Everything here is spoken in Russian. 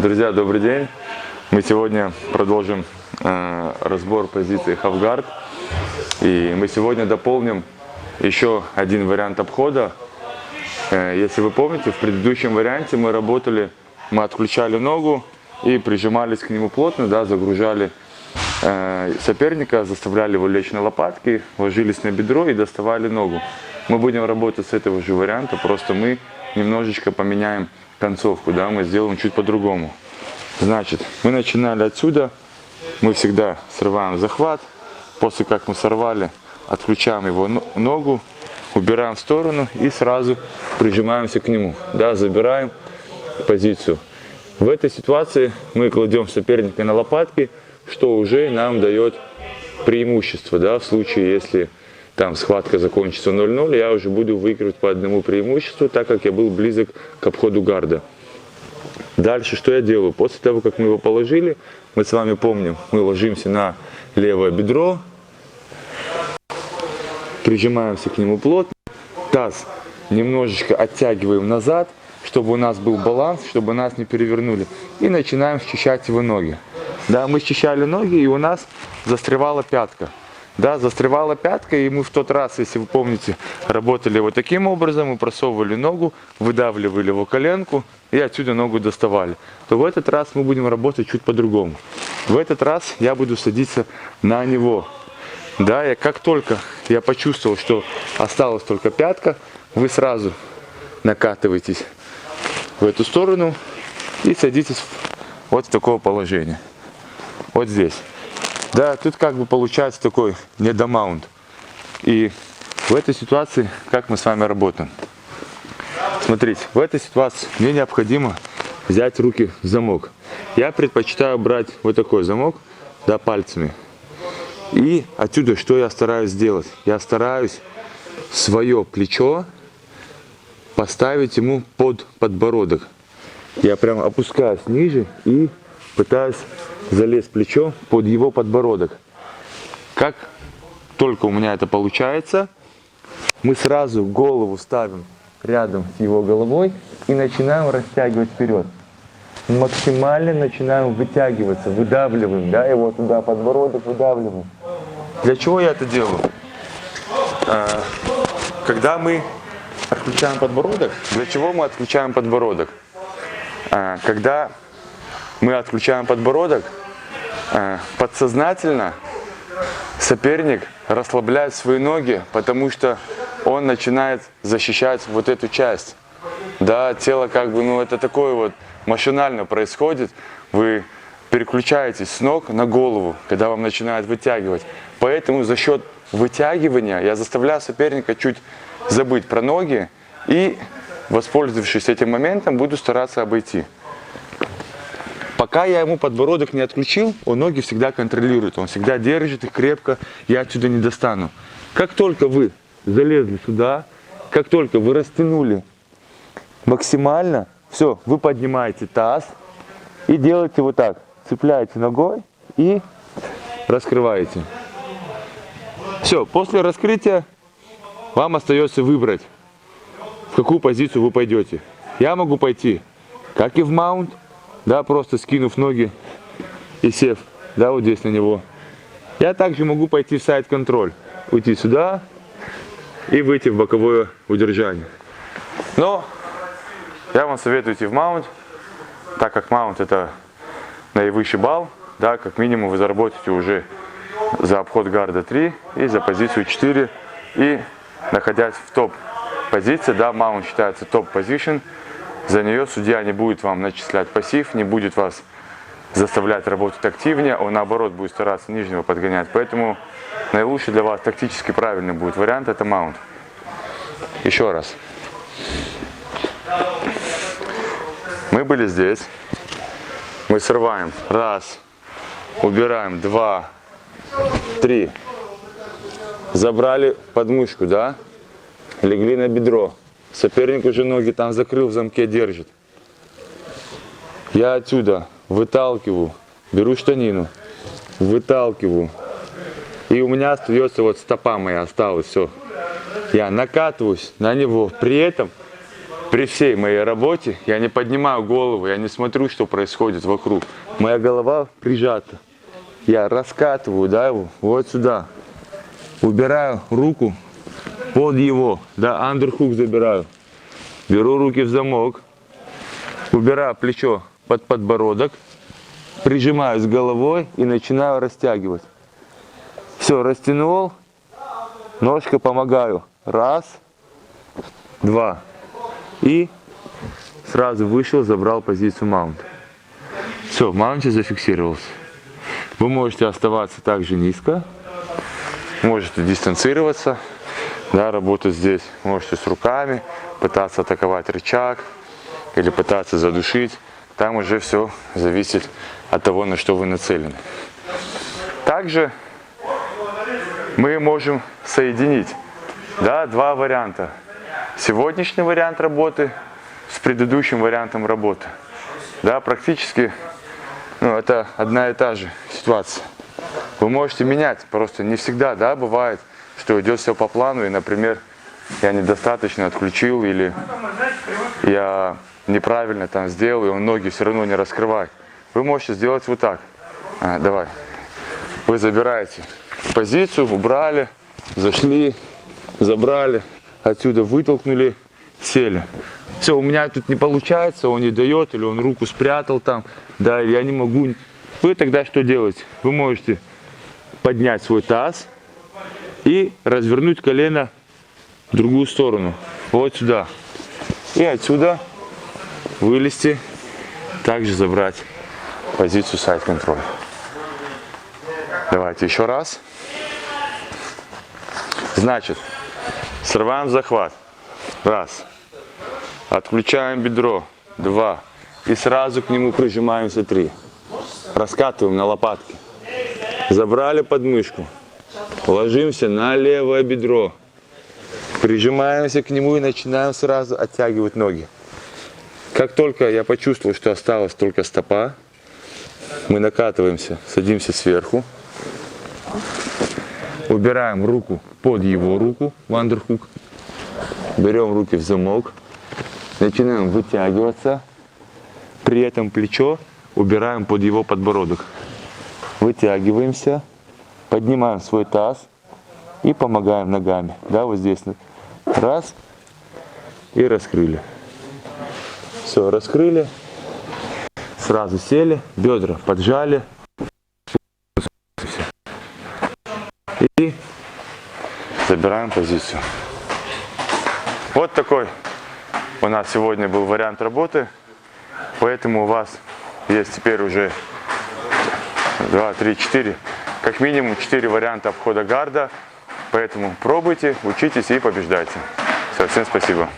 Друзья, добрый день! Мы сегодня продолжим разбор позиции Half-Guard. И мы сегодня дополним еще один вариант обхода. Если вы помните, в предыдущем варианте мы отключали ногу и прижимались к нему плотно, да, загружали соперника, заставляли его лечь на лопатки, ложились на бедро и доставали ногу. Мы будем работать с этого же варианта, просто мы немножечко поменяем концовку, да, мы сделаем чуть по-другому. Значит, мы начинали отсюда, мы всегда срываем захват, после как мы сорвали, отключаем его ногу, убираем в сторону и сразу прижимаемся к нему, да, забираем позицию. В этой ситуации мы кладем соперника на лопатки, что уже нам дает преимущество, да, в случае, если там схватка закончится 0-0, я уже буду выигрывать по одному преимуществу, так как я был близок к обходу гарда. Дальше что я делаю? После того, как мы его положили, мы с вами помним, мы ложимся на левое бедро, прижимаемся к нему плотно, таз немножечко оттягиваем назад, чтобы у нас был баланс, чтобы нас не перевернули, и начинаем счищать его ноги. Да, мы счищали ноги, и у нас застревала пятка. Да, застревала пятка, и мы в тот раз, если вы помните, работали вот таким образом, мы просовывали ногу, выдавливали его коленку и отсюда ногу доставали. То в этот раз мы будем работать чуть по-другому. В этот раз я буду садиться на него. Да, как только я почувствовал, что осталась только пятка, вы сразу накатываетесь в эту сторону и садитесь вот в такое положение. Вот здесь. Да, тут как бы получается такой недомаунт. И в этой ситуации, как мы с вами работаем? Смотрите, в этой ситуации мне необходимо взять руки в замок. Я предпочитаю брать вот такой замок, да, пальцами. И отсюда что я стараюсь сделать? Я стараюсь свое плечо поставить ему под подбородок. Я прям опускаюсь ниже и пытаюсь залезть плечо под его подбородок. Как только у меня это получается, мы сразу голову ставим рядом с его головой и начинаем растягивать вперед. Максимально начинаем вытягиваться, выдавливаем, да, его туда, подбородок выдавливаем. Для чего я это делаю? Когда мы отключаем подбородок, для чего мы отключаем подбородок? Когда мы отключаем подбородок, подсознательно соперник расслабляет свои ноги, потому что он начинает защищать вот эту часть. Да, тело как бы, это такое вот машинально происходит. Вы переключаетесь с ног на голову, когда вам начинают вытягивать. Поэтому за счет вытягивания я заставляю соперника чуть забыть про ноги и, воспользовавшись этим моментом, буду стараться обойти. Пока я ему подбородок не отключил, он ноги всегда контролирует, он всегда держит их крепко, я отсюда не достану. Как только вы залезли сюда, как только вы растянули максимально, все, вы поднимаете таз и делаете вот так, цепляете ногой и раскрываете. Все, после раскрытия вам остается выбрать, в какую позицию вы пойдете. Я могу пойти, как и в маунт, да, просто скинув ноги и сев, да, вот здесь на него. Я также могу пойти в сайд-контроль, уйти сюда и выйти в боковое удержание. Но я вам советую идти в маунт, так как маунт это наивысший балл, да, как минимум вы заработаете уже за обход гарда 3 и за позицию 4. И находясь в топ-позиции, да, маунт считается топ-позицион, за нее судья не будет вам начислять пассив, не будет вас заставлять работать активнее, он наоборот будет стараться нижнего подгонять. Поэтому наилучший для вас тактически правильный будет вариант — это маунт. Еще раз. Мы были здесь, мы срываем, раз, убираем, 2, 3, забрали подмышку, да, легли на бедро. Соперник уже ноги там закрыл, в замке держит. Я отсюда выталкиваю, беру штанину, выталкиваю. И у меня остается вот стопа моя осталась, все. Я накатываюсь на него. При этом При всей моей работе я не поднимаю голову, я не смотрю, что происходит вокруг. Моя голова прижата. Я раскатываю, да, его вот сюда. Убираю руку под его, да, андерхук забираю. Беру руки в замок. Убираю плечо под подбородок. Прижимаюсь головой и начинаю растягивать. Все, растянул. Ножка помогаю. Раз, два. И сразу вышел, забрал позицию маунт. Все, в маунте зафиксировался. Вы можете оставаться также низко. Можете дистанцироваться. Да, работать здесь. Можете с руками. Пытаться атаковать рычаг. Или пытаться задушить. Там уже все зависит от того, на что вы нацелены. Также мы можем соединить, да, два варианта. Сегодняшний вариант работы с предыдущим вариантом работы. Да, практически это одна и та же ситуация. Вы можете менять, просто не всегда, да, бывает, что идет все по плану, и, например, я недостаточно отключил, или я неправильно там сделал, и он ноги все равно не раскрывает. Вы можете сделать вот так. Давай. Вы забираете позицию, убрали, зашли, забрали, отсюда вытолкнули, сели. Все, у меня тут не получается, он не дает, или он руку спрятал там, да, или я не могу. Вы тогда что делаете? Вы можете поднять свой таз и развернуть колено в другую сторону, вот сюда. И отсюда вылезти, также забрать позицию сайд-контроль. Давайте еще раз. Значит, срываем захват. Раз. Отключаем бедро. Два. И сразу к нему прижимаемся. Три. Раскатываем на лопатки. Забрали подмышку. Ложимся на левое бедро. Прижимаемся к нему и начинаем сразу оттягивать ноги. Как только я почувствовал, что осталась только стопа, мы накатываемся, садимся сверху. Убираем руку под его руку в андерхук. Берем руки в замок. Начинаем вытягиваться. При этом плечо убираем под его подбородок. Вытягиваемся. Поднимаем свой таз. И помогаем ногами. Да, вот здесь. Раз. И раскрыли. Все, раскрыли. Сразу сели. Бедра поджали. И забираем позицию. Вот такой у нас сегодня был вариант работы. Поэтому у вас есть теперь уже 2, 3, 4, как минимум 4 варианта обхода гарда. Поэтому пробуйте, учитесь и побеждайте. Все, всем спасибо.